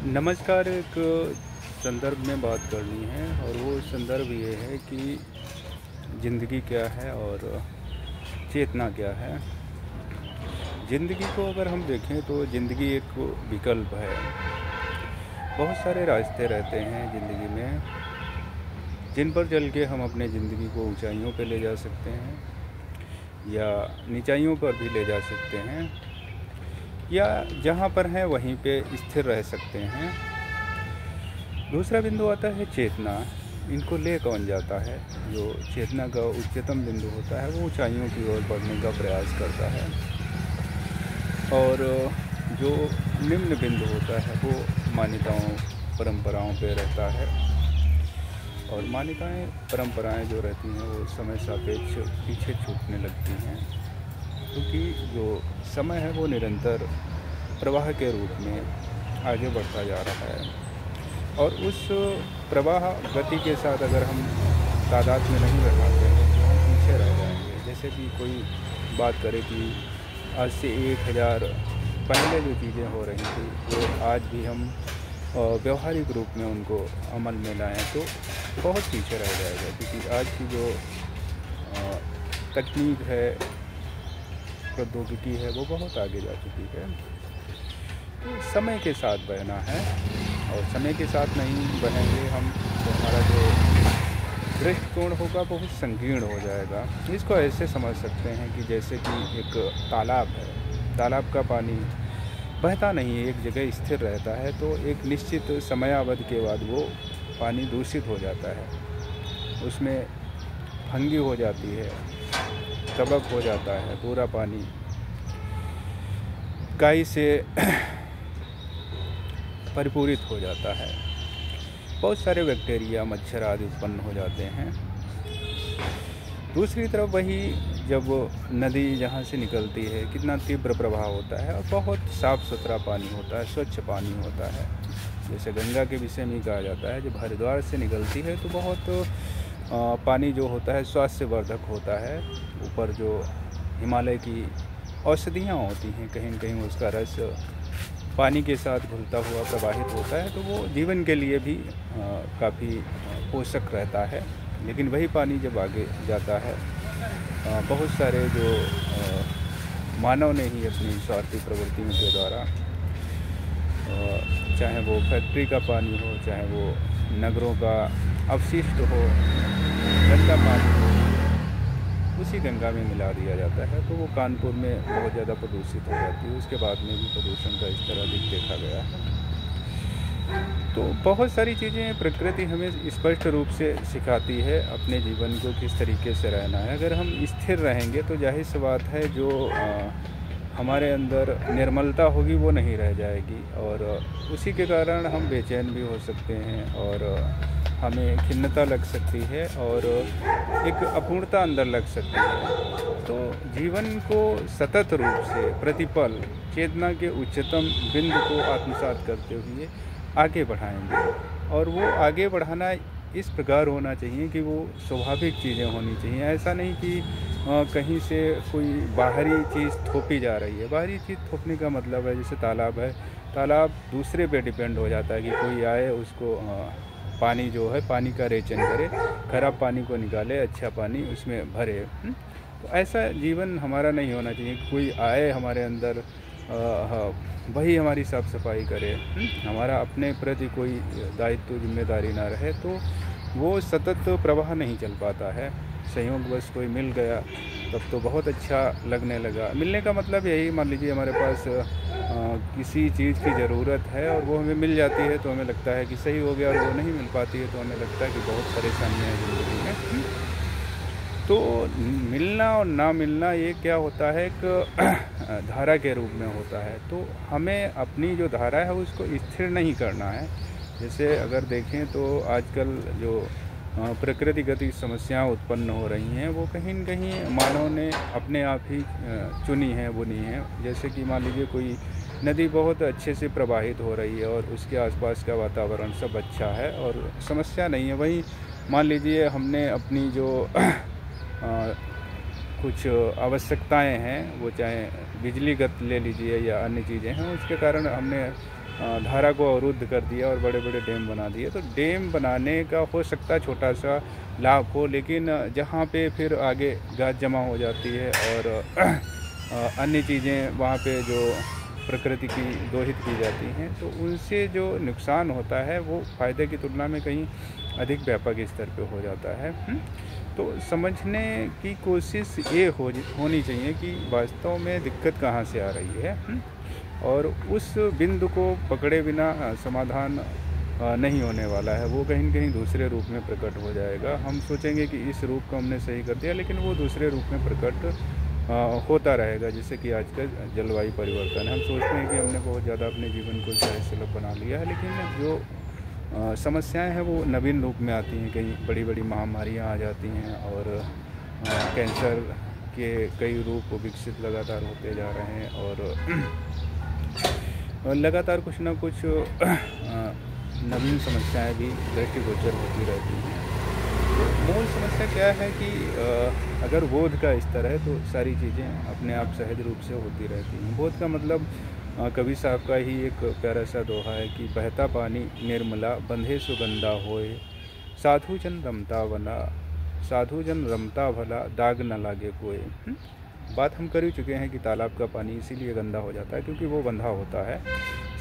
नमस्कार। एक संदर्भ में बात करनी है और वो संदर्भ ये है कि ज़िंदगी क्या है और चेतना क्या है। ज़िंदगी को अगर हम देखें तो ज़िंदगी एक विकल्प है। बहुत सारे रास्ते रहते हैं ज़िंदगी में, जिन पर चल के हम अपने ज़िंदगी को ऊंचाइयों पे ले जा सकते हैं या निचाइयों पर भी ले जा सकते हैं, या जहाँ पर हैं वहीं पे स्थिर रह सकते हैं। दूसरा बिंदु आता है चेतना। इनको ले कौन जाता है? जो चेतना का उच्चतम बिंदु होता है वो ऊंचाइयों की ओर बढ़ने का प्रयास करता है, और जो निम्न बिंदु होता है वो मान्यताओं परंपराओं पे रहता है। और मान्यताएं परंपराएं जो रहती हैं वो समय सापेक्ष पीछे छूटने लगती हैं, क्योंकि जो समय है वो निरंतर प्रवाह के रूप में आगे बढ़ता जा रहा है। और उस प्रवाह गति के साथ अगर हम तादाद में नहीं बैठाते हैं तो हम पीछे रह जाएंगे। जैसे कि कोई बात करे कि आज से 1000 पहले जो चीज़ें हो रही थी वो आज भी हम व्यवहारिक रूप में उनको अमल में लाएँ तो बहुत पीछे रह जाएगा, क्योंकि आज की जो तकनीक है, प्रौद्योगिकी है, वो बहुत आगे जा चुकी है। तो समय के साथ बहना है, और समय के साथ नहीं बहेंगे हम तो हमारा जो दृष्टिकोण होगा बहुत संकीर्ण हो जाएगा। इसको ऐसे समझ सकते हैं कि जैसे कि एक तालाब है, तालाब का पानी बहता नहीं है, एक जगह स्थिर रहता है, तो एक निश्चित समयावधि के बाद वो पानी दूषित हो जाता है, उसमें फंगी हो जाती है, कबक हो जाता है, पूरा पानी काई से परिपूरित हो जाता है, बहुत सारे बैक्टीरिया मच्छर आदि उत्पन्न हो जाते हैं। दूसरी तरफ वही जब नदी जहाँ से निकलती है कितना तीव्र प्रवाह होता है और बहुत साफ़ सुथरा पानी होता है, स्वच्छ पानी होता है। जैसे गंगा के विषय में कहा जाता है जब हरिद्वार से निकलती है तो बहुत पानी जो होता है स्वास्थ्यवर्धक होता है। ऊपर जो हिमालय की औषधियाँ होती हैं, कहीं न कहीं उसका रस पानी के साथ घुलता हुआ प्रवाहित होता है, तो वो जीवन के लिए भी काफ़ी पोषक रहता है। लेकिन वही पानी जब आगे जाता है, बहुत सारे जो मानव ने ही अपनी स्वार्थी प्रवृत्तियों के द्वारा, चाहे वो फैक्ट्री का पानी हो, चाहे वो नगरों का अपशिष्ट हो, गंदा पानी हो, उसी गंगा में मिला दिया जाता है, तो वो कानपुर में बहुत ज़्यादा प्रदूषित हो जाती है। उसके बाद में भी प्रदूषण का स्तर अधिक देखा गया है। तो बहुत सारी चीज़ें प्रकृति हमें स्पष्ट रूप से सिखाती है अपने जीवन को किस तरीके से रहना है। अगर हम स्थिर रहेंगे तो जाहिर सी बात है जो हमारे अंदर निर्मलता होगी वो नहीं रह जाएगी, और उसी के कारण हम बेचैन भी हो सकते हैं, और हमें खिन्नता लग सकती है, और एक अपूर्णता अंदर लग सकती है। तो जीवन को सतत रूप से प्रतिपल चेतना के उच्चतम बिंदु को आत्मसात करते हुए आगे बढ़ाएंगे, और वो आगे बढ़ाना इस प्रकार होना चाहिए कि वो स्वाभाविक चीज़ें होनी चाहिए। ऐसा नहीं कि कहीं से कोई बाहरी चीज़ थोपी जा रही है। बाहरी चीज़ थोपने का मतलब है जैसे तालाब है, तालाब दूसरे पे डिपेंड हो जाता है कि कोई आए उसको पानी जो है पानी का रेचन करे, खराब पानी को निकाले, अच्छा पानी उसमें भरे। तो ऐसा जीवन हमारा नहीं होना चाहिए। कोई आए हमारे अंदर वही हमारी साफ़ सफाई करे, हमारा अपने प्रति कोई दायित्व जिम्मेदारी ना रहे, तो वो सतत प्रवाह नहीं चल पाता है। संयोगवश कोई मिल गया तब तो बहुत अच्छा लगने लगा। मिलने का मतलब यही, मान लीजिए हमारे पास किसी चीज़ की ज़रूरत है और वो हमें मिल जाती है तो हमें लगता है कि सही हो गया, और वो नहीं मिल पाती है तो हमें लगता है कि बहुत परेशानियाँ हैं ज़िंदगी में। तो मिलना और ना मिलना ये क्या होता है, एक धारा के रूप में होता है। तो हमें अपनी जो धारा है उसको स्थिर नहीं करना है। जैसे अगर देखें तो आजकल जो प्रकृतिगत समस्याएं उत्पन्न हो रही हैं वो कहीं न कहीं मानव ने अपने आप ही चुनी है, बुनी है। जैसे कि मान लीजिए कोई नदी बहुत अच्छे से प्रवाहित हो रही है और उसके आसपास का वातावरण सब अच्छा है और समस्या नहीं है। वहीं मान लीजिए हमने अपनी जो कुछ आवश्यकताएं हैं, वो चाहे बिजलीगत ले लीजिए या अन्य चीज़ें हैं, उसके कारण हमने धारा को अवरुद्ध कर दिया और बड़े बड़े डैम बना दिए। तो डैम बनाने का हो सकता है छोटा सा लाभ हो, लेकिन जहाँ पे फिर आगे गाद जमा हो जाती है और अन्य चीज़ें वहाँ पे जो प्रकृति की दोहित की जाती हैं, तो उनसे जो नुकसान होता है वो फ़ायदे की तुलना में कहीं अधिक व्यापक स्तर पे हो जाता है। तो समझने की कोशिश ये होनी चाहिए कि वास्तव में दिक्कत कहाँ से आ रही है, और उस बिंदु को पकड़े बिना समाधान नहीं होने वाला है। वो कहीं न कहीं दूसरे रूप में प्रकट हो जाएगा। हम सोचेंगे कि इस रूप को हमने सही कर दिया, लेकिन वो दूसरे रूप में प्रकट होता रहेगा। जैसे कि आज का जलवायु परिवर्तन है, हम सोचते हैं कि हमने बहुत ज़्यादा अपने जीवन को सहज बना लिया है, लेकिन जो समस्याएं हैं वो नवीन रूप में आती हैं। कई बड़ी बड़ी महामारियां आ जाती हैं और कैंसर के कई रूप विकसित लगातार होते जा रहे हैं, और लगातार कुछ ना कुछ नवीन समस्याएं भी दृष्टिगोचर होती रहती हैं। मूल समस्या क्या है कि अगर बोध का स्तर है तो सारी चीज़ें अपने आप सहज रूप से होती रहती हैं। बोध का मतलब कवि साहब का ही एक प्यारा सा दोहा है कि बहता पानी निर्मला बंधे सुगंधा होए, साधु जन रमता भला दाग न लागे कोई। बात हम कर ही चुके हैं कि तालाब का पानी इसीलिए गंदा हो जाता है क्योंकि वो बंधा होता है।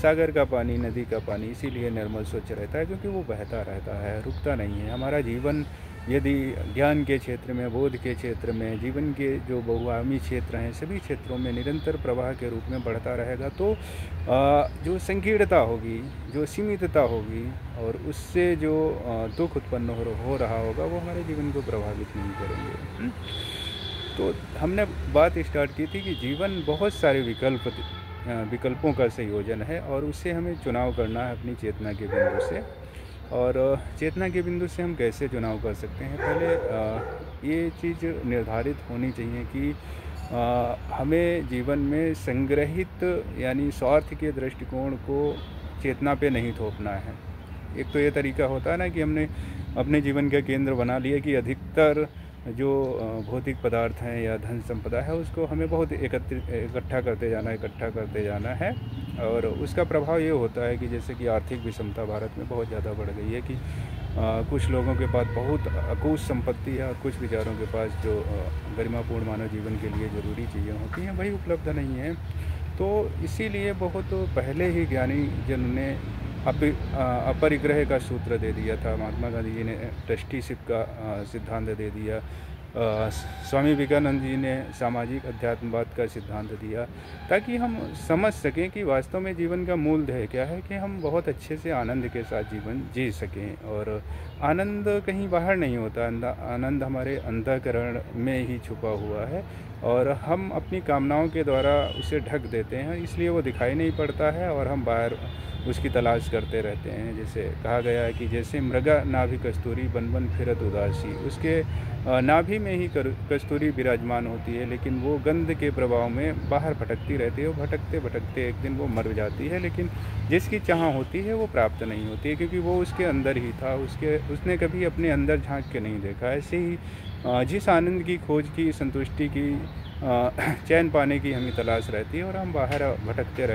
सागर का पानी, नदी का पानी इसीलिए निर्मल स्वच्छ रहता है क्योंकि वो बहता रहता है, रुकता नहीं है। हमारा जीवन यदि ज्ञान के क्षेत्र में, बोध के क्षेत्र में, जीवन के जो बहुआयामी क्षेत्र हैं, सभी क्षेत्रों में निरंतर प्रवाह के रूप में बढ़ता रहेगा, तो जो संकीर्णता होगी, जो सीमितता होगी और उससे जो दुख उत्पन्न हो रहा होगा, वो हमारे जीवन को प्रभावित नहीं करेंगे। तो हमने बात स्टार्ट की थी कि जीवन बहुत सारे विकल्पों का संयोजन है और उससे हमें चुनाव करना है अपनी चेतना के बिंदु से। और चेतना के बिंदु से हम कैसे चुनाव कर सकते हैं, पहले ये चीज़ निर्धारित होनी चाहिए कि हमें जीवन में संग्रहित यानी स्वार्थ के दृष्टिकोण को चेतना पे नहीं थोपना है। एक तो ये तरीका होता है ना कि हमने अपने जीवन का केंद्र बना लिया कि अधिकतर जो भौतिक पदार्थ हैं या धन संपदा है उसको हमें बहुत इकट्ठा करते जाना है। और उसका प्रभाव ये होता है कि जैसे कि आर्थिक विषमता भारत में बहुत ज़्यादा बढ़ गई है कि कुछ लोगों के पास बहुत अकूत संपत्ति है और कुछ विचारों के पास जो गरिमापूर्ण मानव जीवन के लिए ज़रूरी चीज़ें होती हैं वही उपलब्ध नहीं है। तो इसीलिए बहुत पहले ही ज्ञानी जन ने अपरिग्रह का सूत्र दे दिया था। महात्मा गांधी जी ने ट्रस्टीशिप का सिद्धांत दे दिया। स्वामी विवेकानंद जी ने सामाजिक अध्यात्मवाद का सिद्धांत दिया, ताकि हम समझ सकें कि वास्तव में जीवन का मूल ध्येय क्या है, कि हम बहुत अच्छे से आनंद के साथ जीवन जी सकें। और आनंद कहीं बाहर नहीं होता, आनंद हमारे अंतःकरण में ही छुपा हुआ है और हम अपनी कामनाओं के द्वारा उसे ढक देते हैं, इसलिए वो दिखाई नहीं पड़ता है और हम बाहर उसकी तलाश करते रहते हैं। जैसे कहा गया है कि जैसे मृगा नाभि कस्तूरी बन बन फिरत उदासी, उसके नाभि में ही कस्तूरी विराजमान होती है, लेकिन वो गंध के प्रभाव में बाहर भटकती रहती है। वो भटकते भटकते एक दिन वो मर जाती है, लेकिन जिसकी चाह होती है वो प्राप्त नहीं होती है, क्योंकि वो उसके अंदर ही था, उसने कभी अपने अंदर झांक के नहीं देखा। ऐसे ही जिस आनंद की खोज की, संतुष्टि की, चैन पाने की हमें तलाश रहती है और हम बाहर भटकते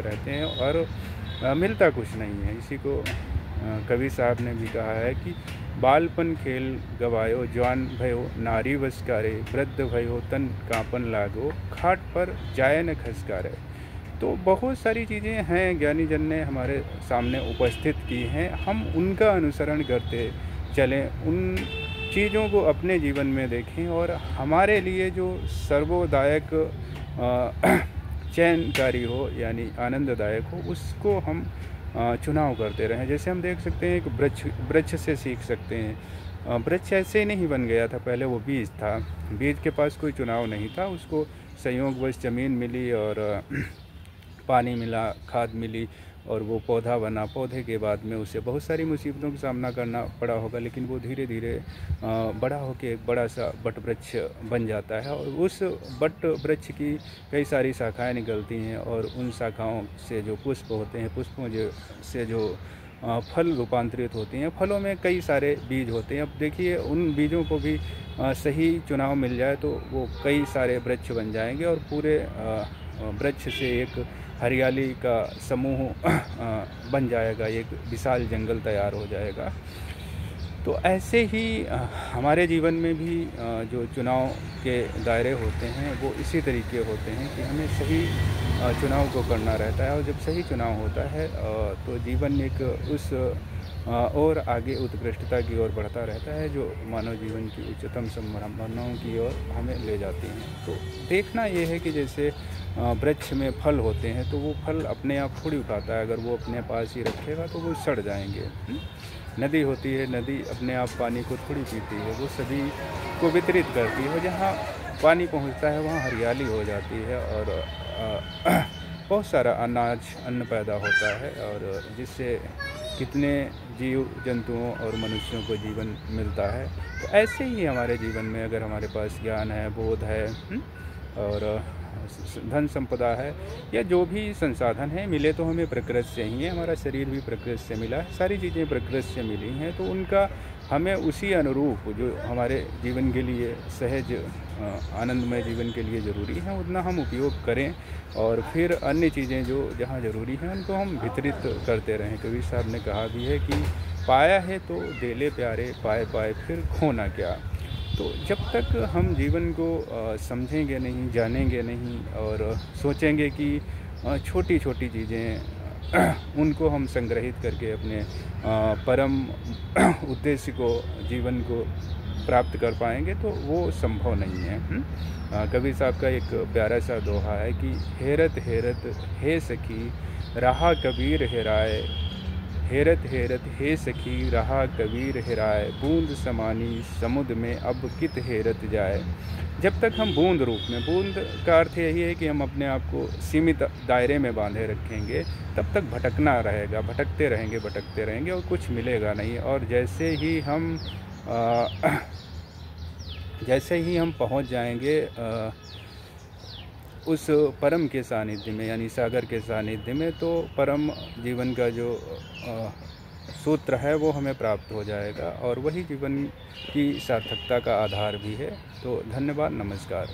रहते हैं और मिलता कुछ नहीं है। इसी को कवि साहब ने भी कहा है कि बालपन खेल गवायो, जवान भयो नारी वस्कारे, वृद्ध भयो तन कांपन लागो, खाट पर जाए न खसकारे। तो बहुत सारी चीज़ें हैं ज्ञानी जन ने हमारे सामने उपस्थित की हैं, हम उनका अनुसरण करते चलें, उन चीज़ों को अपने जीवन में देखें और हमारे लिए जो सर्वोदायक चयनकारी हो यानी आनंददायक हो, उसको हम चुनाव करते रहें। जैसे हम देख सकते हैं एक वृक्ष से सीख सकते हैं। वृक्ष ऐसे ही नहीं बन गया था, पहले वो बीज था, बीज के पास कोई चुनाव नहीं था, उसको संयोगवश ज़मीन मिली और पानी मिला, खाद मिली और वो पौधा बना। पौधे के बाद में उसे बहुत सारी मुसीबतों का सामना करना पड़ा होगा, लेकिन वो धीरे धीरे बड़ा होकर एक बड़ा सा बट वृक्ष बन जाता है और उस बट वृक्ष की कई सारी शाखाएं निकलती हैं और उन शाखाओं से जो पुष्प होते हैं, पुष्पों से जो फल रूपांतरित होती हैं, फलों में कई सारे बीज होते हैं। अब देखिए उन बीजों को भी सही चुनाव मिल जाए तो वो कई सारे वृक्ष बन जाएंगे और पूरे वृक्ष से एक हरियाली का समूह बन जाएगा, एक विशाल जंगल तैयार हो जाएगा। तो ऐसे ही हमारे जीवन में भी जो चुनाव के दायरे होते हैं वो इसी तरीके होते हैं कि हमें सही चुनाव को करना रहता है, और जब सही चुनाव होता है तो जीवन एक उस और आगे उत्कृष्टता की ओर बढ़ता रहता है, जो मानव जीवन की उच्चतम संभावनाओं की ओर हमें ले जाती हैं। तो देखना ये है कि जैसे वृक्ष में फल होते हैं तो वो फल अपने आप थोड़ी उठाता है, अगर वो अपने पास ही रखेगा तो वो सड़ जाएंगे। नदी होती है, नदी अपने आप पानी को थोड़ी पीती है, वो सभी को वितरित करती है। जहाँ पानी पहुँचता है वहाँ हरियाली हो जाती है, और बहुत सारा अन्न पैदा होता है, और जिससे कितने जीव जंतुओं और मनुष्यों को जीवन मिलता है। तो ऐसे ही हमारे जीवन में अगर हमारे पास ज्ञान है, बोध है, और धन संपदा है, या जो भी संसाधन है मिले तो हमें प्रकृति से ही है, हमारा शरीर भी प्रकृति से मिला है, सारी चीज़ें प्रकृति से मिली हैं, तो उनका हमें उसी अनुरूप जो हमारे जीवन के लिए सहज आनंदमय जीवन के लिए ज़रूरी है उतना हम उपयोग करें, और फिर अन्य चीज़ें जो जहाँ ज़रूरी हैं उनको हम वितरित करते रहें। कबीर साहब ने कहा भी है कि पाया है तो दे ले प्यारे, पाए पाए फिर खोना क्या। तो जब तक हम जीवन को समझेंगे नहीं, जानेंगे नहीं, और सोचेंगे कि छोटी छोटी चीज़ें उनको हम संग्रहित करके अपने परम उद्देश्य को, जीवन को प्राप्त कर पाएंगे, तो वो संभव नहीं है। कबीर साहब का एक प्यारा सा दोहा है कि हेरत हेरत हे सखी रहा कबीर हेराए, हेरत हेरत हे सखी रहा कबीर हेराए, बूंद समानी समुद्र में अब कित हेरत जाए। जब तक हम बूंद रूप में, बूंद का अर्थ यही है कि हम अपने आप को सीमित दायरे में बांधे रखेंगे, तब तक भटकना रहेगा, भटकते रहेंगे और कुछ मिलेगा नहीं। और जैसे ही हम पहुंच जाएंगे उस परम के सानिध्य में, यानी सागर के सानिध्य में, तो परम जीवन का जो सूत्र है वो हमें प्राप्त हो जाएगा, और वही जीवन की सार्थकता का आधार भी है। तो धन्यवाद, नमस्कार।